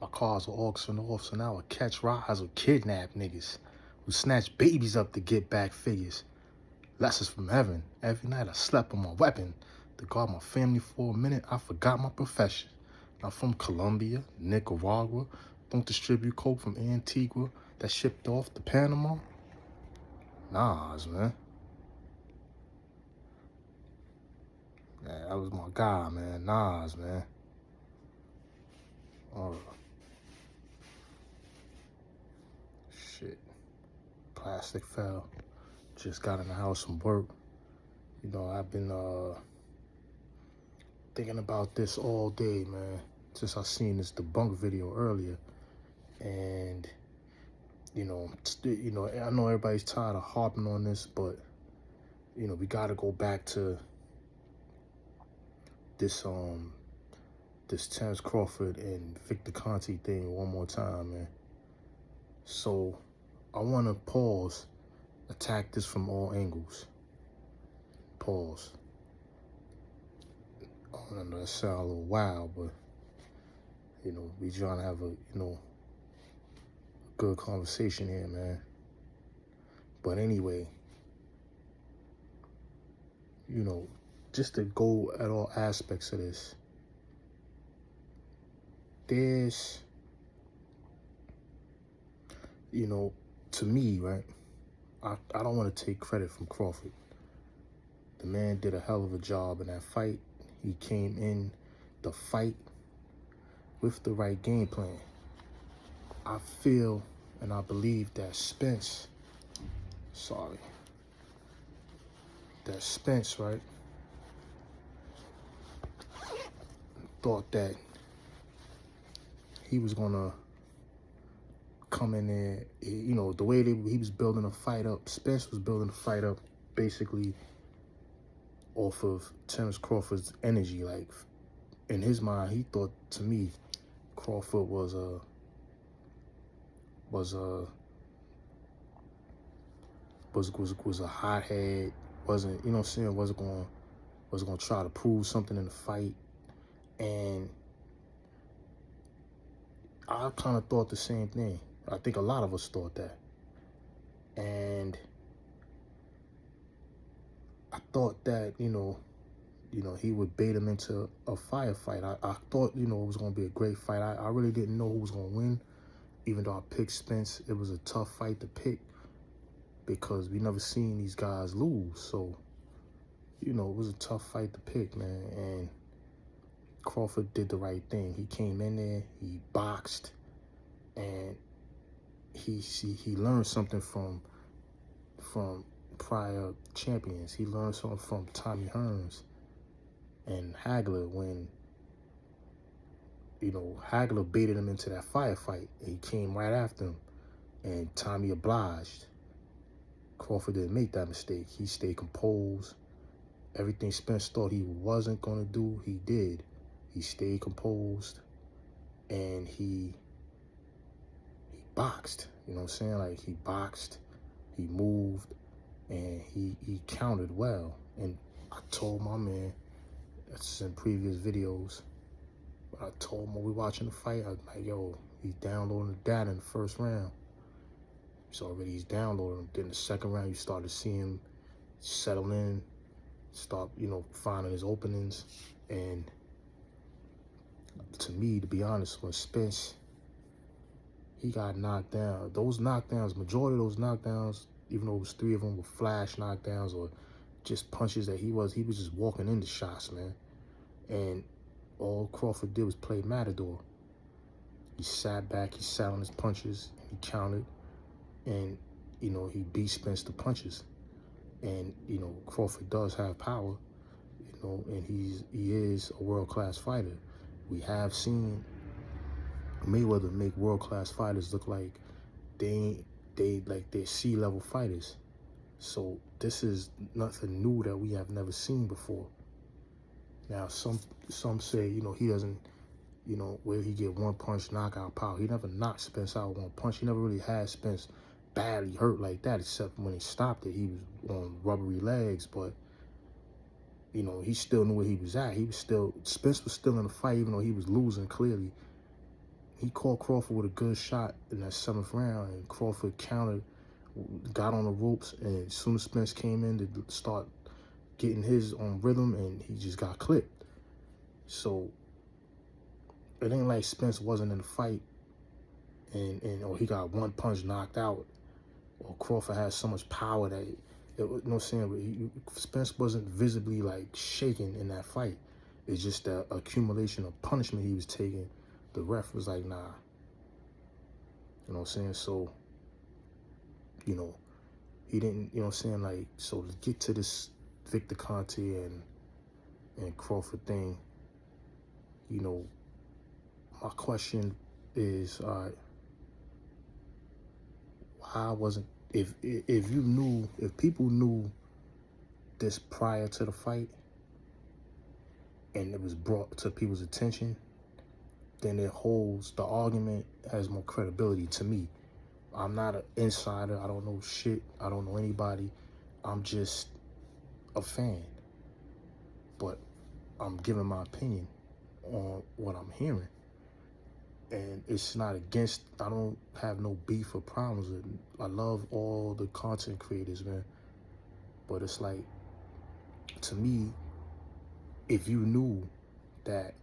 My cars were auctioned off, so now I catch rides or kidnap niggas who snatch babies up to get back figures. Lessons from heaven. Every night I slept on my weapon. To guard my family for a minute, I forgot my profession. I'm from Colombia, Nicaragua. Don't distribute coke from Antigua that shipped off to Panama. Nas, man. Yeah, that was my guy, man. Nas, man. Oh, shit. Plastic fell. Just got in the house from work. You know, I've been thinking about this all day, man. Since I seen this debunk video earlier. And, I know everybody's tired of harping on this, but, we got to go back to this Terrence Crawford and Victor Conte thing one more time, man. So I want to pause, attack this from all angles. Pause. I know that sounds a little wild, but we trying to have a good conversation here, man. But anyway, just to go at all aspects of this, there's, to me, right, I don't want to take credit from Crawford. The man did a hell of a job in that fight. He came in the fight with the right game plan. I feel and I believe that Spence, right, thought that he was gonna come in there, the way he was building a fight up. Spence was building a fight up basically off of Terrence Crawford's energy. Like, in his mind, he thought, to me, Crawford was a hothead, wasn't gonna try to prove something in the fight. And I kind of thought the same thing. I think a lot of us thought that. And I thought that, he would bait him into a firefight. I thought, it was going to be a great fight. I really didn't know who was going to win. Even though I picked Spence, it was a tough fight to pick because we never seen these guys lose. So, it was a tough fight to pick, man. And Crawford did the right thing. He came in there, he boxed, and he learned something from prior champions. He learned something from Tommy Hearns and Hagler when, Hagler baited him into that firefight. And he came right after him, and Tommy obliged. Crawford didn't make that mistake. He stayed composed. Everything Spence thought he wasn't going to do, he did. He stayed composed, and he boxed. You know what I'm saying? Like, he boxed, he moved, and he countered well. And I told my man, that's in previous videos, but I told him when we watching the fight, I was like, yo, he's downloading the data in the first round. So he's downloading. Then the second round, you start to see him settle in, start, finding his openings. And to me, to be honest, when Spence, he got knocked down, those knockdowns, majority of those knockdowns, even though it was 3 of them were flash knockdowns or just punches that he was just walking into shots, man. And all Crawford did was play Matador. He sat back, he sat on his punches, he counted, and, he beat Spence to punches. And, Crawford does have power, and he is a world-class fighter. We have seen Mayweather make world-class fighters look like they're C-level fighters. So this is nothing new that we have never seen before. Now, some say, he doesn't, where he get one punch knockout power. He never knocked Spence out with one punch. He never really had Spence badly hurt like that, except when he stopped it, he was on rubbery legs. But, he still knew where he was at. Spence was still in the fight, even though he was losing clearly. he caught Crawford with a good shot in that 7th round, and Crawford countered, got on the ropes, and as soon as Spence came in to start getting his on rhythm, and he just got clipped. So it ain't like Spence wasn't in the fight, and or he got one punch knocked out, or Crawford has so much power that you know what I'm saying, Spence wasn't visibly like shaking in that fight. It's just the accumulation of punishment he was taking. The ref was like, nah. You know what I'm saying? So, you know, he didn't, you know what I'm saying? Like, so to get to this Victor Conte and Crawford thing, you know, my question is, why wasn't, if you knew, if people knew this prior to the fight and it was brought to people's attention, then it holds, the argument has more credibility to me. I'm not an insider. I don't know shit. I don't know anybody. I'm just a fan. But I'm giving my opinion on what I'm hearing. And it's not against, I don't have no beef or problems with it. I love all the content creators, man. But it's like, to me, if you knew that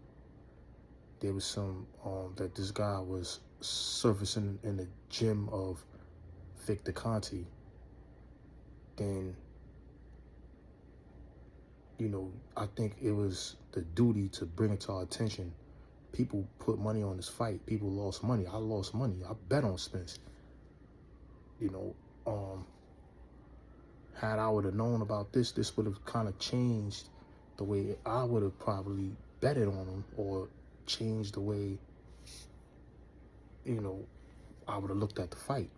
there was some, that this guy was surfacing in the gym of Victor Conte, then, you know, I think it was the duty to bring it to our attention. People put money on this fight. People lost money. I lost money. I bet on Spence. You know, had I would have known about this would have kind of changed the way I would have probably betted on him, or changed the way, you know, I would have looked at the fight.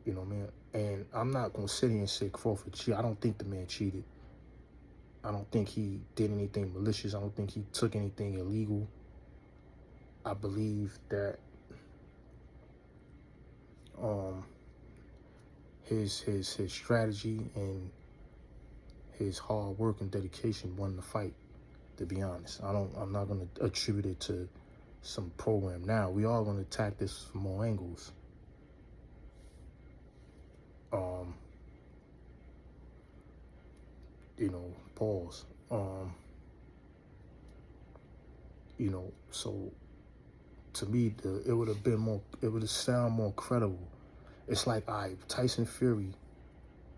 You know, man. And I'm not going to sit here and say Crawford cheated. I don't think the man cheated. I don't think he did anything malicious. I don't think he took anything illegal. I believe that his strategy and his hard work and dedication won the fight, to be honest. I'm not going to attribute it to some program. Now, we are going to attack this from more angles. You know, pause. You know, so to me, it would have been more, it would have sounded more credible. It's like, all right, Tyson Fury,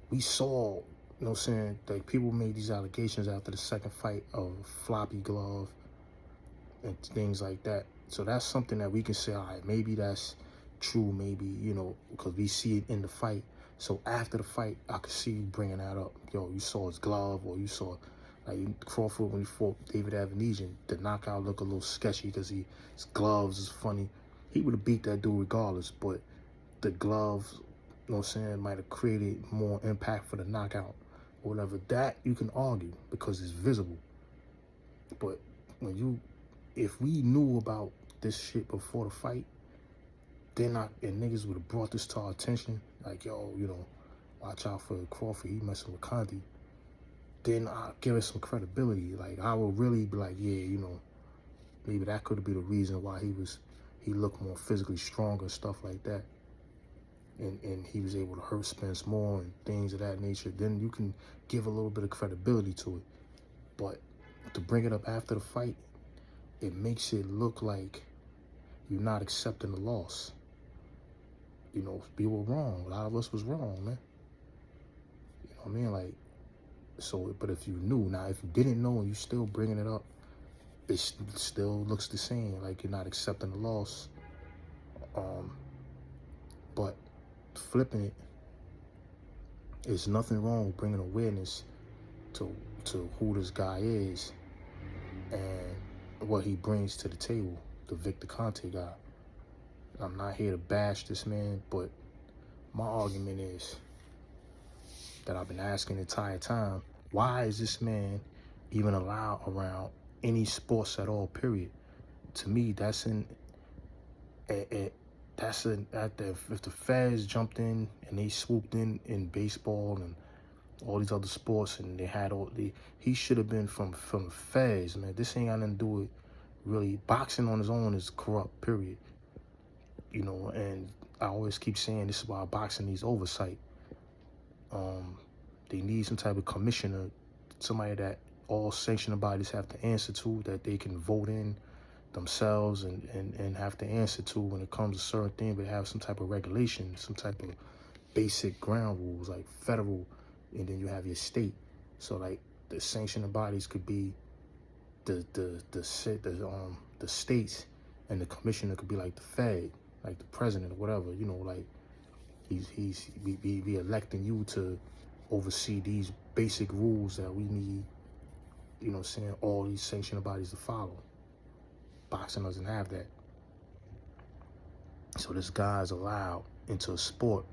we saw, you know what I'm saying, like people made these allegations after the second fight of floppy glove and things like that. So that's something that we can say, all right, maybe that's true, maybe, you know, because we see it in the fight. So after the fight, I could see you bringing that up. Yo, you saw his glove, or you saw, like Crawford when he fought David Avanesian, the knockout looked a little sketchy because his gloves is funny. He would have beat that dude regardless, but the gloves, you know what I'm saying, might have created more impact for the knockout or whatever. That you can argue because it's visible. But when you, if we knew about this shit before the fight, then and niggas would have brought this to our attention, like, yo, you know, watch out for Crawford, he messing with Conte, then I'll give it some credibility. Like, I will really be like, yeah, you know, maybe that could be the reason why he looked more physically stronger, stuff like that. And he was able to hurt Spence more and things of that nature. Then you can give a little bit of credibility to it. But to bring it up after the fight, it makes it look like you're not accepting the loss. You know, we were wrong. A lot of us was wrong, man. You know what I mean? Like, so, but if you knew, now if you didn't know and you still bringing it up, it still looks the same, like you're not accepting the loss. But flipping it, there's nothing wrong with bringing awareness to who this guy is and what he brings to the table, the Victor Conte guy. I'm not here to bash this man, but my argument is that I've been asking the entire time, why is this man even allowed around any sports at all, period? To me, that's if the feds jumped in and they swooped in baseball and all these other sports, and they had he should have been from the feds, man. This ain't got nothing to do with really, boxing on its own is corrupt, period. You know, and I always keep saying this is why boxing needs oversight. They need some type of commissioner, somebody that all sanctioning bodies have to answer to, that they can vote in themselves and have to answer to when it comes to certain things, but have some type of regulation, some type of basic ground rules, like federal, and then you have your state. So like the sanctioning bodies could be the states, and the commissioner could be like the Fed, like the president or whatever. You know, like he's be electing you to oversee these basic rules that we need, you know, saying all these sanctioning bodies to follow. Boxing doesn't have that. So this guy's allowed into a sport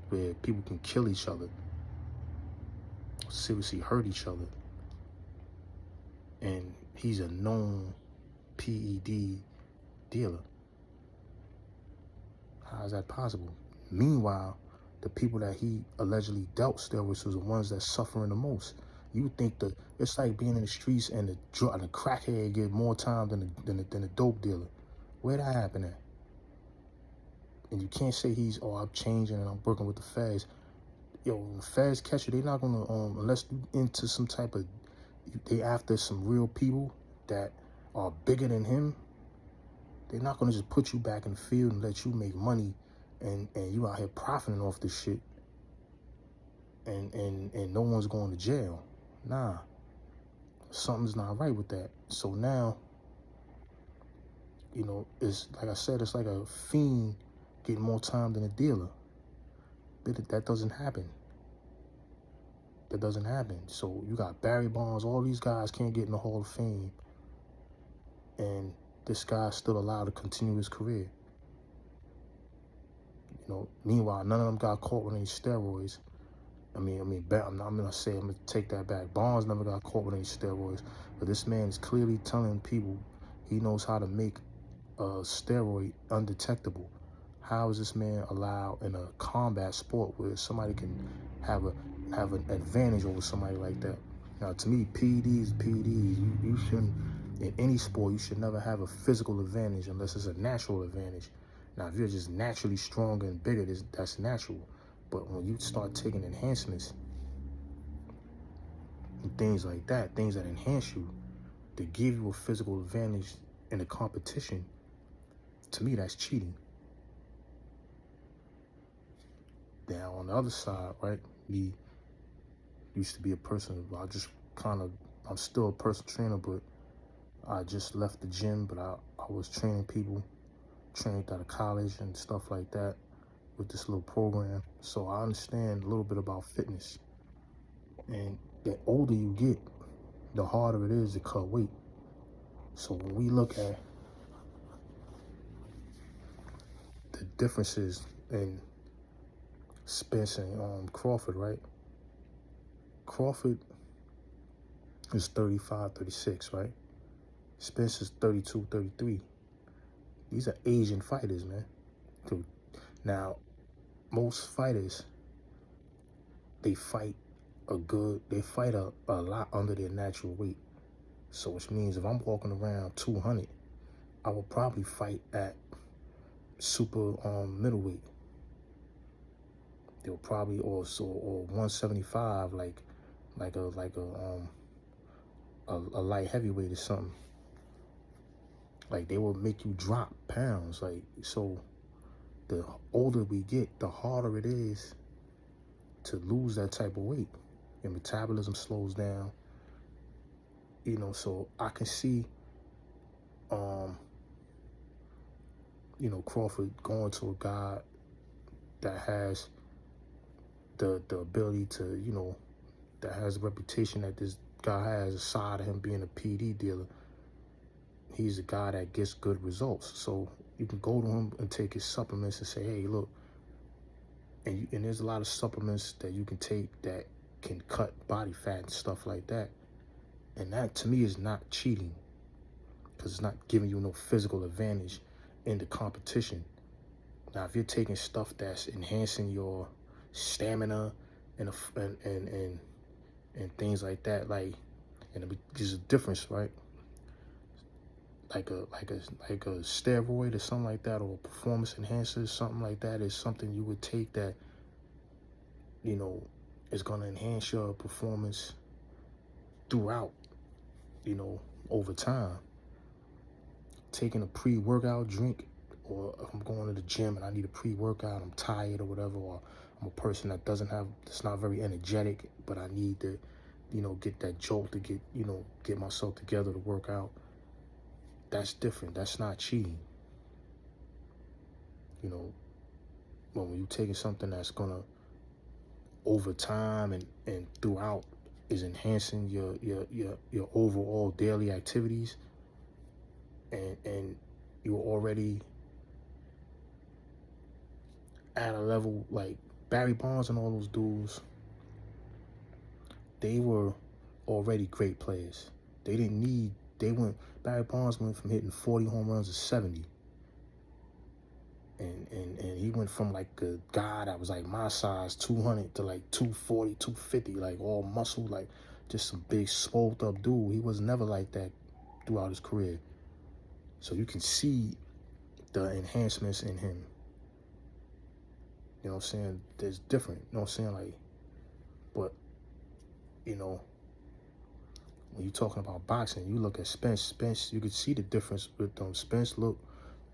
where people can kill each other, seriously hurt each other, and he's a known PED dealer. How is that possible? Meanwhile, the people that he allegedly dealt steroids was the ones that's suffering the most. You would think that it's like being in the streets and the crackhead get more time than the dope dealer. Where that happen at? And you can't say I'm changing and I'm working with the feds. Yo, when the feds catch you, they're not gonna unless you into some type of, they after some real people that are bigger than him. They're not gonna just put you back in the field and let you make money and you out here profiting off this shit and no one's going to jail. Nah, something's not right with that. So now, you know, it's like I said, it's like a fiend getting more time than a dealer. That doesn't happen. That doesn't happen. So you got Barry Bonds, all these guys can't get in the Hall of Fame, and this guy's still allowed to continue his career. You know, meanwhile, none of them got caught with any steroids. I'm gonna take that back. Bonds never got caught with any steroids, but this man is clearly telling people he knows how to make a steroid undetectable. How is this man allowed in a combat sport where somebody can have an advantage over somebody like that? Now, to me, PEDs. You shouldn't, in any sport, you should never have a physical advantage unless it's a natural advantage. Now, if you're just naturally stronger and bigger, that's natural. But when you start taking enhancements and things like that, things that enhance you to give you a physical advantage in a competition, to me, that's cheating. Now, on the other side, right, me used to be a person, I'm still a personal trainer, but I just left the gym, but I was training people, trained out of college and stuff like that with this little program. So I understand a little bit about fitness. And the older you get, the harder it is to cut weight. So when we look at the differences in Spence and Crawford, right? Crawford is 35, 36, right? Spence is 32, 33. These are Asian fighters, man. Now, most fighters, they fight a lot under their natural weight. So which means if I'm walking around 200, I will probably fight at super middleweight. They'll probably or 175 like a light heavyweight or something. Like they will make you drop pounds. Like, so the older we get, the harder it is to lose that type of weight. Your metabolism slows down. You know, so I can see Crawford going to a guy that has the ability to, that has a reputation that this guy has, aside of him being a PD dealer. He's a guy that gets good results. So you can go to him and take his supplements and say, hey, look, and there's a lot of supplements that you can take that can cut body fat and stuff like that. And that, to me, is not cheating, because it's not giving you no physical advantage in the competition. Now, if you're taking stuff that's enhancing your stamina and things like that, like, and there's a difference, right? like a steroid or something like that, or a performance enhancer, something like that, is something you would take that, you know, is going to enhance your performance throughout, you know, over time. Taking a pre-workout drink, or if I'm going to the gym and I need a pre-workout, I'm tired or whatever, or I'm a person that's not very energetic, but I need to, you know, get that jolt to get myself together to work out. That's different. That's not cheating. You know, when you're taking something that's gonna, over time and throughout, is enhancing your overall daily activities, and you're already at a level like Barry Bonds and all those dudes, they were already great players. Barry Bonds went from hitting 40 home runs to 70. And he went from like a guy that was like my size, 200, to like 240, 250, like all muscle, like just some big swole up dude. He was never like that throughout his career. So you can see the enhancements in him. You know what I'm saying? There's different, you know what I'm saying? Like, but, you know, when you're talking about boxing, you look at Spence, you can see the difference with them. Spence look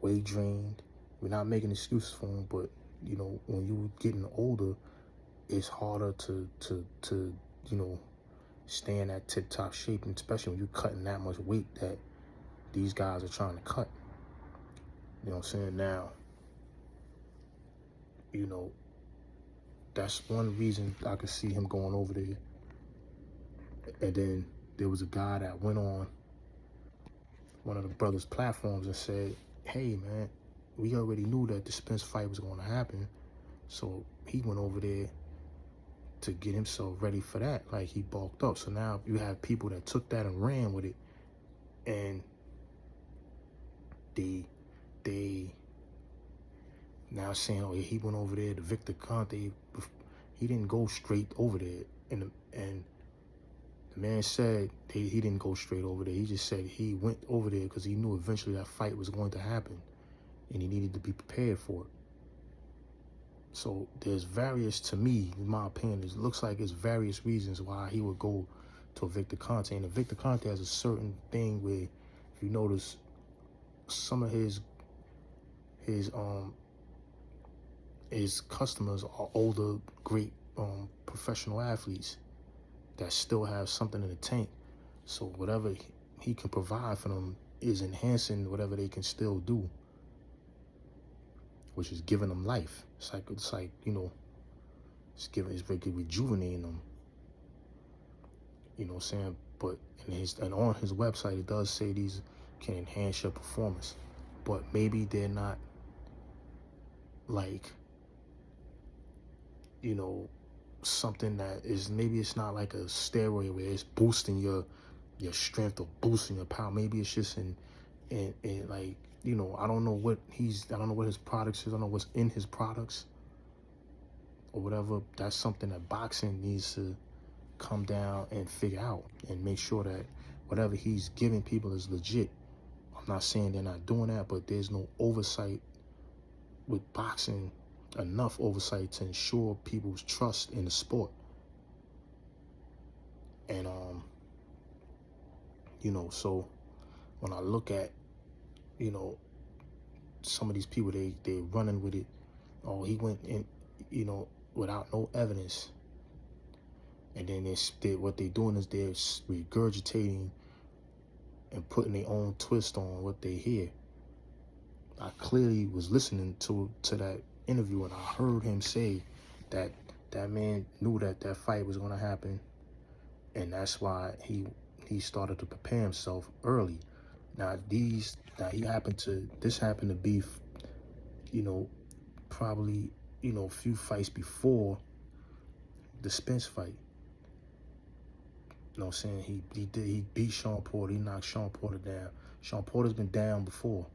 way drained. We're not making excuses for him, but, you know, when you're getting older, it's harder to you know, stay in that tip-top shape, and especially when you're cutting that much weight that these guys are trying to cut. You know what I'm saying? Now, you know, that's one reason I could see him going over there. And then there was a guy that went on one of the brothers' platforms and said, hey, man, we already knew that the Spence fight was going to happen. So he went over there to get himself ready for that. Like, he bulked up. So now you have people that took that and ran with it. And they now saying, oh, yeah, he went over there to Victor Conte. He didn't go straight over there. And the man said he didn't go straight over there. He just said he went over there because he knew eventually that fight was going to happen, and he needed to be prepared for it. So there's various, to me, in my opinion, it looks like there's various reasons why he would go to Victor Conte. And Victor Conte has a certain thing where, if you notice, some of his customers are older, great professional athletes that still have something in the tank. So whatever he can provide for them is enhancing whatever they can still do, which is giving them life. It's like you know, it's rejuvenating them. You know what I'm saying? But on his website, it does say these can enhance your performance, but maybe they're not like, you know, something that is, maybe it's not like a steroid where it's boosting your strength or boosting your power. Maybe it's just in like, you know, I don't know what his products is. I don't know what's in his products or whatever. That's something that boxing needs to come down and figure out and make sure that whatever he's giving people is legit. I'm not saying they're not doing that, but there's no oversight with boxing, enough oversight to ensure people's trust in the sport. And you know, so when I look at, you know, some of these people, they're running with it. Oh, he went in, you know, without no evidence. And then what they're doing is they're regurgitating and putting their own twist on what they hear. I clearly was listening to that interview, and I heard him say that that man knew that fight was going to happen, and that's why he started to prepare himself early. Now this happened to be, you know, probably, you know, a few fights before the Spence fight. You know what I'm saying? He beat Sean Porter. He knocked Sean Porter down. Sean Porter's been down before.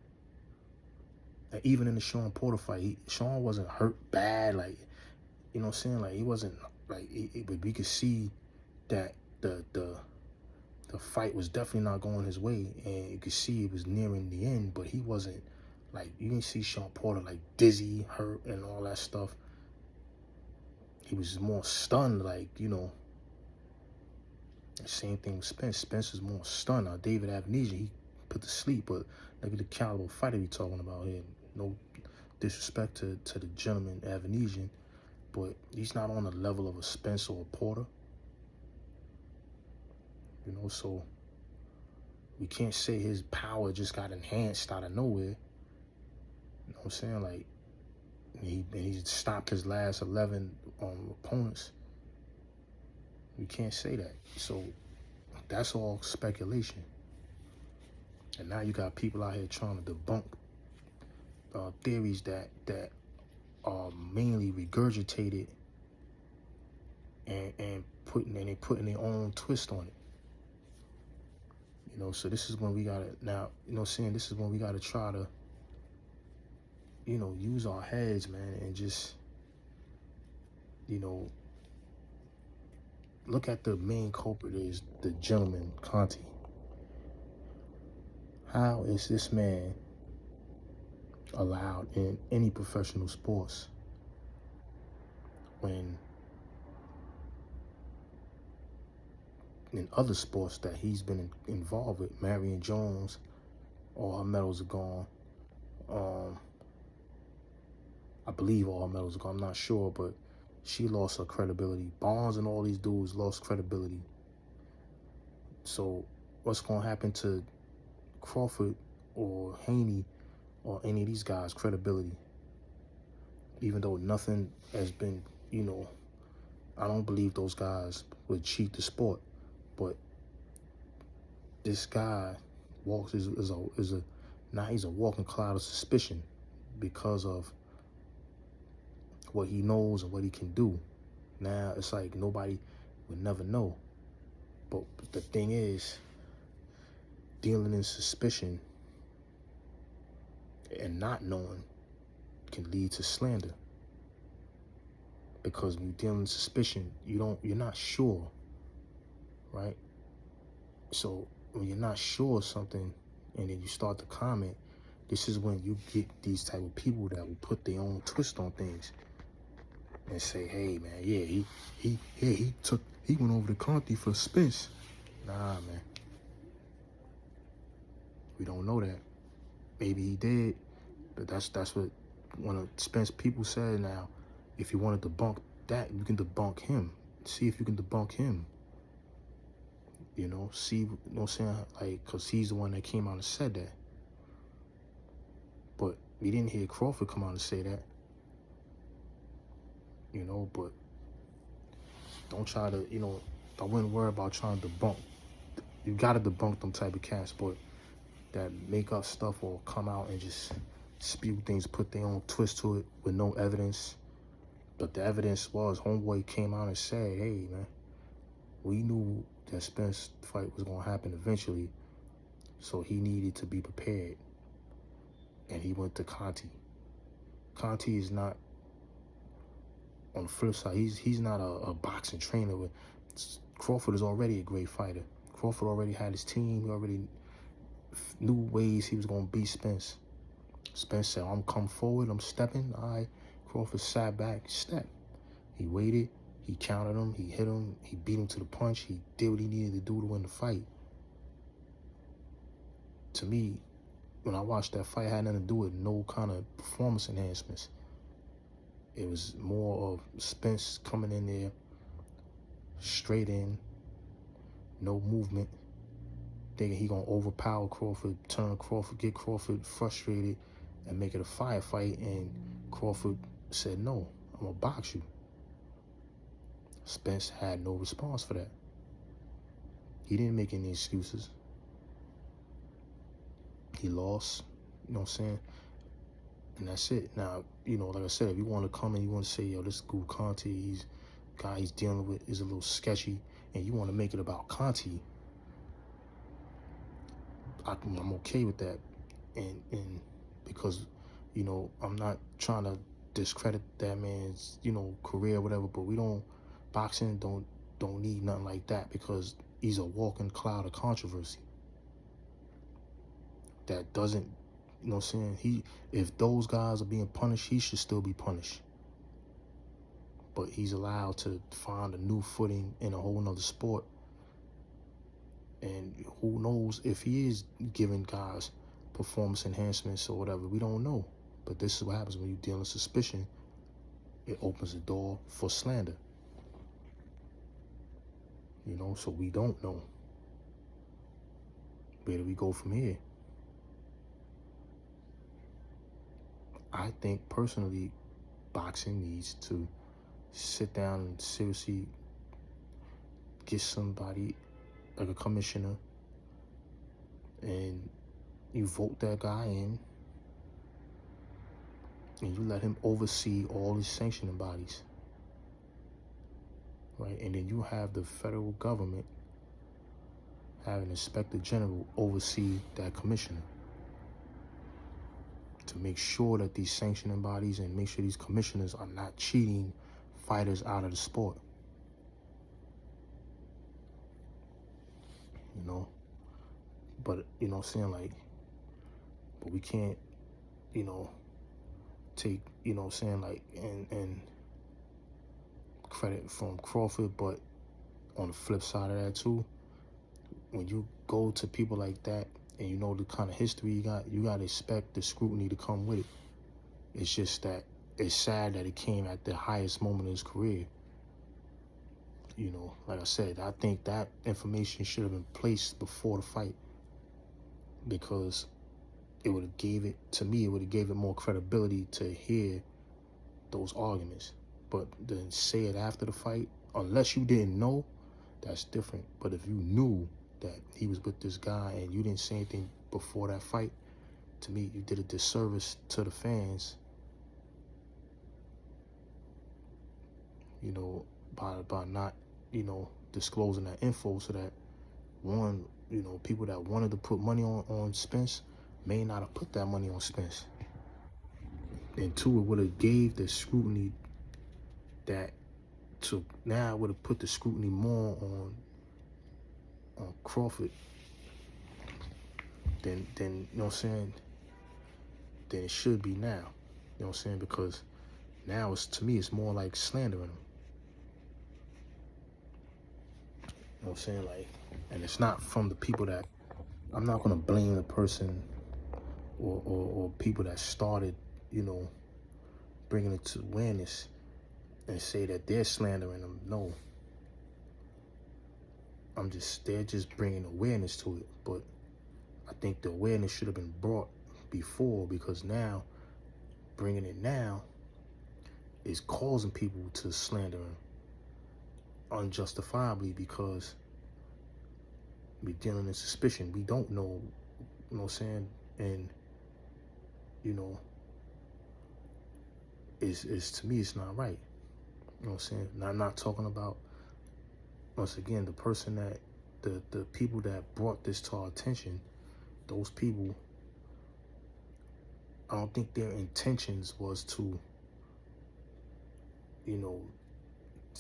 And even in the Sean Porter fight, Sean wasn't hurt bad, like, you know what I'm saying? Like, he wasn't like, but we could see that the the fight was definitely not going his way, and you could see it was nearing the end, but he wasn't, like, you didn't see Shawn Porter like dizzy, hurt, and all that stuff. He was more stunned, like, same thing with Spence. Spence was more stunned. Now, David Avenesian, he put to sleep, but look at the caliber fighter we talking about here. No disrespect to the gentleman Avenesian, but he's not on the level of a Spence or a Porter. So we can't say his power just got enhanced out of nowhere. You know what I'm saying? Like, he stopped his last 11 opponents. We can't say that. So that's all speculation. And now you got people out here trying to debunk theories that are mainly regurgitated and putting their own twist on it. So this is when we gotta now, this is when we gotta try to, use our heads, man, and just, look at the main culprit is the gentleman, Conti. How is this man allowed in any professional sports when in other sports that he's been involved with, Marion Jones, all her medals are gone. I believe all her medals are gone, I'm not sure, but she lost her credibility. Barnes and all these dudes lost credibility. So what's going to happen to Crawford or Haney or any of these guys' credibility? Even though nothing has been, I don't believe those guys would cheat the sport, but this guy now he's a walking cloud of suspicion because of what he knows and what he can do. Now it's like nobody would never know. But the thing is, dealing in suspicion and not knowing can lead to slander. Because when you're dealing in suspicion, you're not sure, right? So when you're not sure of something and then you start to comment, this is when you get these type of people that will put their own twist on things and say, hey man, yeah, he went over to Conti for Spence. Nah, man. We don't know that. Maybe he did, but that's what one of Spence people said. Now, if you want to debunk that, you can debunk him. See if you can debunk him. See, you know what I'm saying? Like, because he's the one that came out and said that. But we didn't hear Crawford come out and say that. But don't try to, I wouldn't worry about trying to debunk. You got to debunk them type of cats, but that make up stuff or come out and just spew things, put their own twist to it with no evidence. But the evidence was homeboy came out and said, hey, man, we knew that Spence fight was going to happen eventually, so he needed to be prepared. And he went to Conti. Conti is not, on the flip side, he's not a boxing trainer. Crawford is already a great fighter. Crawford already had his team. He already knew ways he was going to beat Spence. Spence said, I'm come forward, I'm stepping. All right. Crawford sat back, stepped. He waited, he countered him, he hit him, he beat him to the punch, he did what he needed to do to win the fight. To me, when I watched that fight, it had nothing to do with no kind of performance enhancements. It was more of Spence coming in there, straight in, no movement, thinking he gonna overpower Crawford, get Crawford frustrated, and make it a firefight. And Crawford said, no, I'm gonna box you. Spence had no response for that. He didn't make any excuses. He lost, you know what I'm saying? And that's it. Now, like I said, if you want to come and you want to say, yo, this dude Conti, guy he's dealing with is a little sketchy, and you want to make it about Conti, I'm okay with that. And because, I'm not trying to discredit that man's, career or whatever, but boxing don't need nothing like that, because he's a walking cloud of controversy that doesn't, you know what I'm saying? If those guys are being punished, he should still be punished. But he's allowed to find a new footing in a whole nother sport. And who knows if he is giving guys performance enhancements or whatever. We don't know. But this is what happens when you deal in suspicion. It opens the door for slander. You know, so we don't know. Where do we go from here? I think personally, boxing needs to sit down and seriously get somebody like a commissioner, and you vote that guy in, and you let him oversee all his sanctioning bodies, right? And then you have the federal government have an inspector general oversee that commissioner to make sure that these sanctioning bodies and make sure these commissioners are not cheating fighters out of the sport. You know, but you know what I'm saying, like, but we can't, you know, take, you know what I'm saying, like, and credit from Crawford, but on the flip side of that too, when you go to people like that and you know the kind of history you got to expect the scrutiny to come with it. It's just that it's sad that it came at the highest moment of his career. You know, like I said, I think that information should have been placed before the fight, because it would have gave it, to me, it would have gave it more credibility to hear those arguments. But then say it after the fight, unless you didn't know, that's different. But if you knew that he was with this guy and you didn't say anything before that fight, to me, you did a disservice to the fans, you know, by not, you know, disclosing that info, so that one, you know, people that wanted to put money on Spence may not have put that money on Spence. And two, it would have gave the scrutiny that took, now it would have put the scrutiny more on Crawford than you know what I'm saying, than it should be now. You know what I'm saying? Because now it's, to me, it's more like slandering him. You know what I'm saying? Like, and it's not from the people that, I'm not gonna blame the person or people that started, you know, bringing it to awareness and say that they're slandering them. No. They're just bringing awareness to it. But I think the awareness should have been brought before, because now, bringing it now is causing people to slander him unjustifiably, because we're dealing in suspicion. We don't know, you know what I'm saying? And, you know, it's to me, it's not right. You know what I'm saying? And I'm not talking about, once again, the person that, the people that brought this to our attention, those people, I don't think their intentions was to, you know,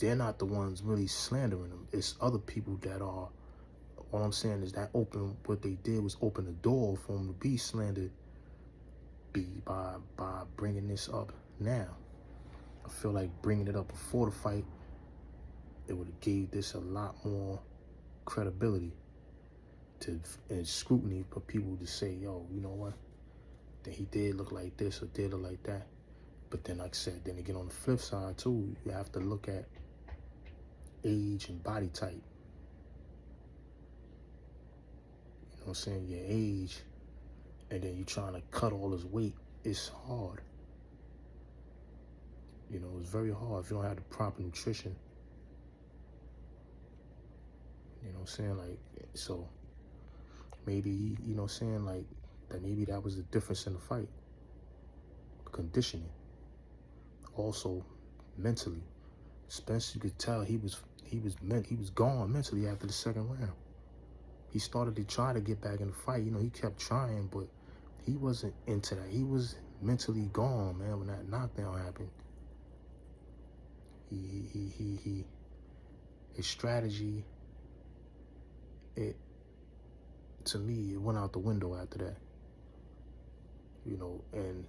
they're not the ones really slandering them. It's other people that are. All I'm saying is that what they did was open the door for them to be slandered by bringing this up now. I feel like bringing it up before the fight, it would have gave this a lot more credibility and scrutiny for people to say, yo, you know what, that he did look like this or did look like that. But then, like I said, then again, on the flip side too, you have to look at age and body type. You know what I'm saying? Your age, and then you trying to cut all his weight, it's hard. You know, it's very hard if you don't have the proper nutrition. You know what I'm saying? Like, so maybe, you know what I'm saying, like, that maybe that was the difference in the fight. Conditioning. Also, mentally. Spence, you could tell he was gone mentally after the second round. He started to try to get back in the fight. You know, he kept trying, but he wasn't into that. He was mentally gone, man, when that knockdown happened. His strategy it, to me, it went out the window after that. You know, and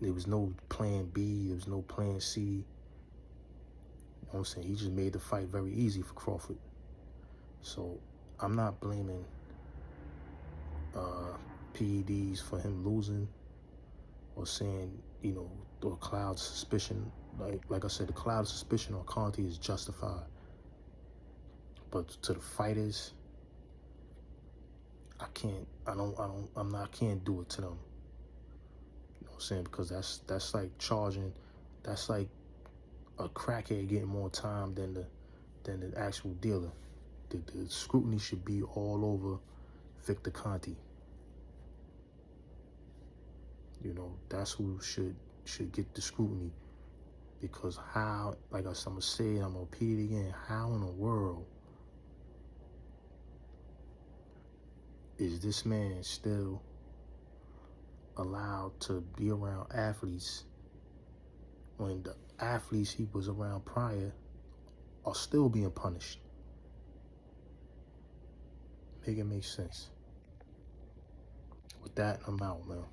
there was no plan B, there was no plan C. You know what I'm saying? He just made the fight very easy for Crawford. So I'm not blaming PEDs for him losing, or saying, you know, or cloud suspicion. Like I said, the cloud of suspicion on Conte is justified. But to the fighters, I can't do it to them. You know what I'm saying? Because that's like charging, that's like a crackhead getting more time than the actual dealer. The scrutiny should be all over Victor Conte. You know, that's who should get the scrutiny. Because how, like I'm gonna say it, I'm gonna repeat it again, how in the world is this man still allowed to be around athletes when the athletes he was around prior are still being punished? Make it make sense. With that, I'm out, man.